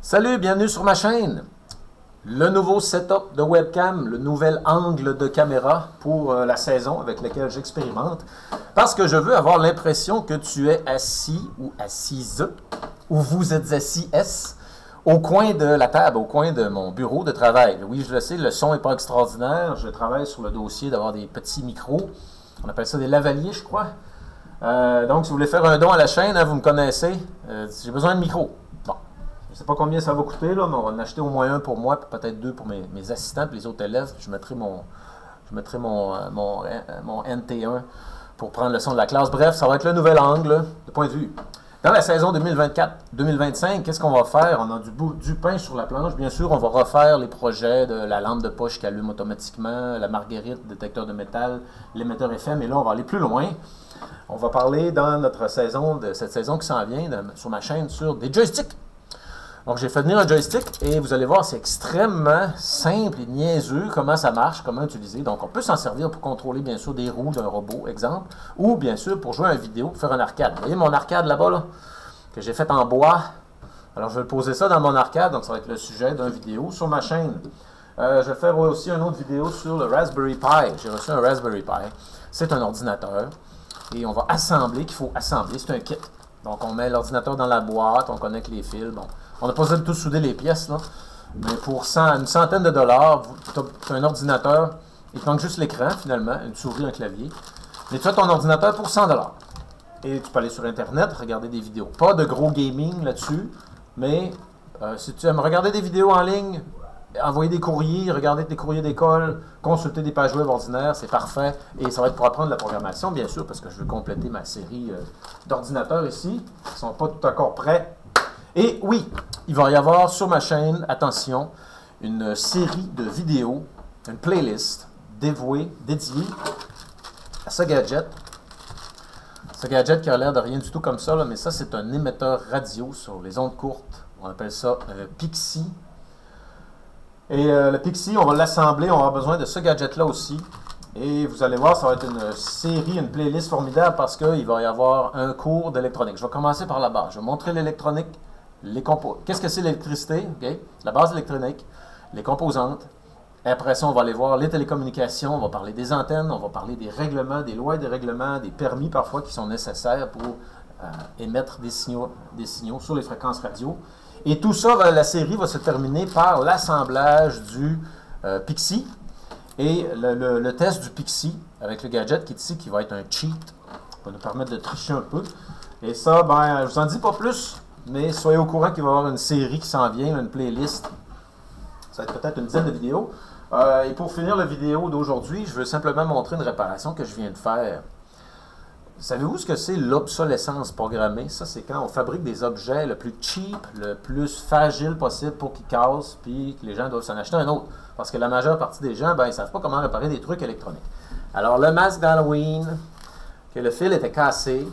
Salut, bienvenue sur ma chaîne. Le nouveau setup de webcam, le nouvel angle de caméra pour la saison avec laquelle j'expérimente. Parce que je veux avoir l'impression que tu es assis ou assise, ou vous êtes assis au coin de la table, au coin de mon bureau de travail. Oui, je le sais, le son n'est pas extraordinaire. Je travaille sur le dossier d'avoir des petits micros. On appelle ça des lavaliers, je crois. Donc, si vous voulez faire un don à la chaîne, hein, vous me connaissez, j'ai besoin de micro. Bon, je ne sais pas combien ça va coûter, là, mais on va en acheter au moins un pour moi, peut-être deux pour mes assistants et les autres élèves. Je mettrai mon NT1 pour prendre le son de la classe. Bref, ça va être le nouvel angle de point de vue. Dans la saison 2024-2025, qu'est-ce qu'on va faire? On a du pain sur la planche. Bien sûr, on va refaire les projets de la lampe de poche qui allume automatiquement, la marguerite, détecteur de métal, l'émetteur FM. Et là, on va aller plus loin. On va parler dans notre saison, de cette saison qui s'en vient, sur ma chaîne, sur des joysticks. Donc, j'ai fait venir un joystick et vous allez voir, c'est extrêmement simple et niaiseux comment ça marche, comment utiliser. Donc, on peut s'en servir pour contrôler, bien sûr, des roues d'un robot, exemple, ou bien sûr pour jouer à une vidéo, pour faire un arcade. Vous voyez mon arcade là-bas, là, que j'ai fait en bois. Alors, je vais poser ça dans mon arcade, donc ça va être le sujet d'une vidéo sur ma chaîne. Je vais faire aussi une autre vidéo sur le Raspberry Pi. J'ai reçu un Raspberry Pi. C'est un ordinateur. Et on va assembler, qu'il faut assembler. C'est un kit. Donc, on met l'ordinateur dans la boîte, on connecte les fils. Bon, on n'a pas besoin de tout souder les pièces, là. Mais pour une centaine de dollars, tu as un ordinateur. Il te manque juste l'écran, finalement, une souris, un clavier. Mais tu as ton ordinateur pour 100 dollars. Et tu peux aller sur Internet, regarder des vidéos. Pas de gros gaming là-dessus, mais si tu aimes regarder des vidéos en ligne, envoyer des courriers, regarder des courriers d'école, consulter des pages web ordinaires, c'est parfait. Et ça va être pour apprendre la programmation, bien sûr, parce que je veux compléter ma série d'ordinateurs ici, qui ne sont pas tout encore prêts. Et oui, il va y avoir sur ma chaîne, attention, une série de vidéos, une playlist dédiée à ce gadget. Ce gadget qui a l'air de rien du tout comme ça, là, mais ça, c'est un émetteur radio sur les ondes courtes. On appelle ça un Pixie. Et le Pixie, on va l'assembler, on va avoir besoin de ce gadget-là aussi. Et vous allez voir, ça va être une série, une playlist formidable parce qu'il va y avoir un cours d'électronique. Je vais commencer par la base. Je vais montrer l'électronique, les composants. Qu'est-ce que c'est l'électricité? Okay? La base électronique, les composantes. Et après ça, on va aller voir les télécommunications, on va parler des antennes, on va parler des règlements, des lois et des règlements, des permis parfois qui sont nécessaires pour émettre des signaux sur les fréquences radio. Et tout ça, la série va se terminer par l'assemblage du Pixie et le test du Pixie avec le gadget qui est ici, qui va être un cheat, va nous permettre de tricher un peu. Et ça, ben, je vous en dis pas plus, mais soyez au courant qu'il va y avoir une série qui s'en vient, une playlist. Ça va être peut-être une dizaine de vidéos. Et pour finir la vidéo d'aujourd'hui, je veux simplement montrer une réparation que je viens de faire. Savez-vous ce que c'est l'obsolescence programmée? Ça, c'est quand on fabrique des objets le plus cheap, le plus fragile possible pour qu'ils cassent, puis que les gens doivent s'en acheter un autre. Parce que la majeure partie des gens, ben, ils ne savent pas comment réparer des trucs électroniques. Alors, le masque d'Halloween, que le fil était cassé,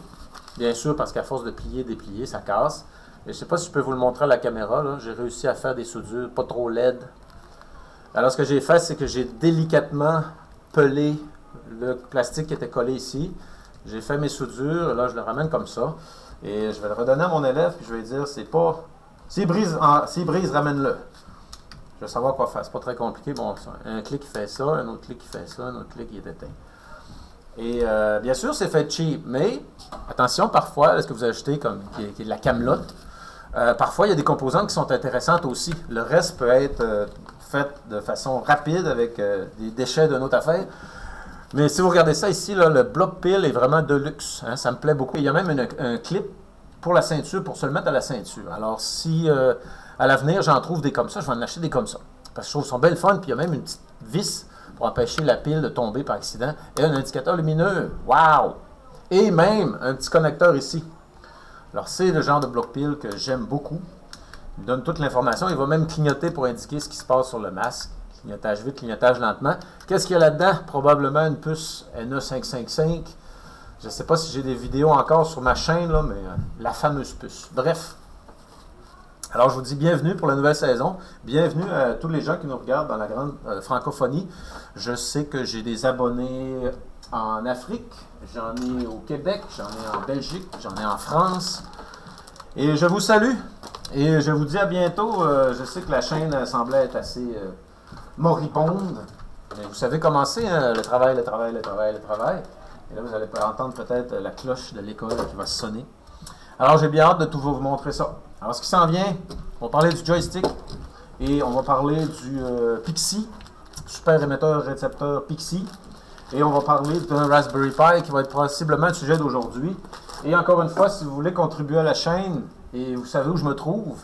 bien sûr, parce qu'à force de plier, déplier, ça casse. Je ne sais pas si je peux vous le montrer à la caméra. J'ai réussi à faire des soudures, pas trop laides. Alors, ce que j'ai fait, c'est que j'ai délicatement pelé le plastique qui était collé ici. J'ai fait mes soudures, là je le ramène comme ça, et je vais le redonner à mon élève, puis je vais lui dire, c'est pas... S'il brise, ramène-le. Je vais savoir quoi faire, c'est pas très compliqué. Bon, un clic qui fait ça, un autre clic qui fait ça, un autre clic qui est éteint. Et bien sûr, c'est fait cheap, mais attention, parfois, est-ce que vous achetez comme qui est de la camelote, parfois il y a des composantes qui sont intéressantes aussi. Le reste peut être fait de façon rapide avec des déchets d'une autre affaire. Mais si vous regardez ça ici, là, le bloc pile est vraiment de luxe. Hein, ça me plaît beaucoup. Il y a même un clip pour la ceinture, pour se le mettre à la ceinture. Alors, si à l'avenir, j'en trouve des comme ça, je vais en acheter des comme ça. Parce que je trouve qu'ils sont belles fun. Puis il y a même une petite vis pour empêcher la pile de tomber par accident. Et un indicateur lumineux. Wow! Et même un petit connecteur ici. Alors, c'est le genre de bloc pile que j'aime beaucoup. Il donne toute l'information. Il va même clignoter pour indiquer ce qui se passe sur le masque. Clignotage vite, clignotage lentement. Qu'est-ce qu'il y a là-dedans? Probablement une puce NE555. Je ne sais pas si j'ai des vidéos encore sur ma chaîne, là, mais la fameuse puce. Bref. Alors, je vous dis bienvenue pour la nouvelle saison. Bienvenue à tous les gens qui nous regardent dans la grande francophonie. Je sais que j'ai des abonnés en Afrique, j'en ai au Québec, j'en ai en Belgique, j'en ai en France. Et je vous salue. Et je vous dis à bientôt. Je sais que la chaîne semblait être assez moribonde. Mais vous savez comment c'est, hein? Le travail, le travail, le travail, le travail. Et là, vous allez entendre peut-être la cloche de l'école qui va sonner. Alors, j'ai bien hâte de tout vous montrer ça. Alors, ce qui s'en vient, on va parler du joystick et on va parler du Pixie, super émetteur récepteur Pixie. Et on va parler d'un Raspberry Pi qui va être possiblement le sujet d'aujourd'hui. Et encore une fois, si vous voulez contribuer à la chaîne, et vous savez où je me trouve,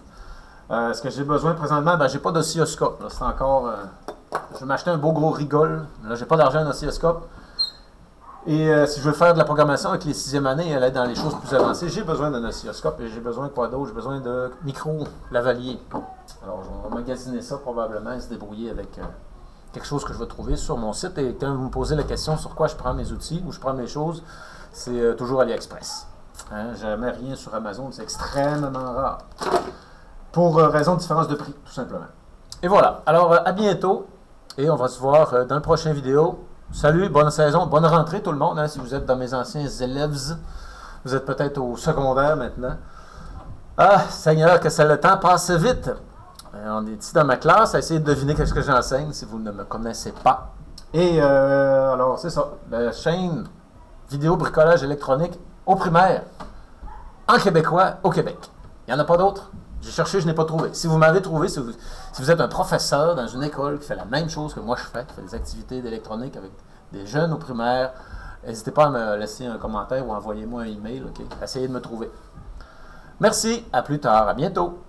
ce que j'ai besoin présentement, ben, j'ai pas d'oscilloscope. C'est encore... je vais m'acheter un beau gros rigole. Là, j'ai pas d'argent d'oscilloscope. Et si je veux faire de la programmation avec les 6e années et aller dans les choses plus avancées, j'ai besoin d'un oscilloscope et j'ai besoin de quoi d'autre? J'ai besoin de micro lavalier. Alors, on va magasiner ça probablement et se débrouiller avec quelque chose que je vais trouver sur mon site. Et quand vous me posez la question sur quoi je prends mes outils, où je prends mes choses, c'est toujours AliExpress. Hein? Jamais rien sur Amazon, c'est extrêmement rare. Pour raison de différence de prix, tout simplement. Et voilà. Alors, à bientôt. Et on va se voir dans le prochain vidéo. Salut, bonne saison, bonne rentrée tout le monde, hein, si vous êtes dans mes anciens élèves. Vous êtes peut-être au secondaire maintenant. Ah, Seigneur, que ça, le temps passe vite. On est ici dans ma classe à essayer de deviner ce que j'enseigne si vous ne me connaissez pas. Et alors, c'est ça, la chaîne vidéo bricolage électronique au primaire, en québécois, au Québec. Il n'y en a pas d'autres. J'ai cherché, je n'ai pas trouvé. Si vous m'avez trouvé, si vous êtes un professeur dans une école qui fait la même chose que moi je fais, qui fait des activités d'électronique avec des jeunes au primaire, n'hésitez pas à me laisser un commentaire ou envoyez-moi un email. Okay? Essayez de me trouver. Merci, à plus tard, à bientôt.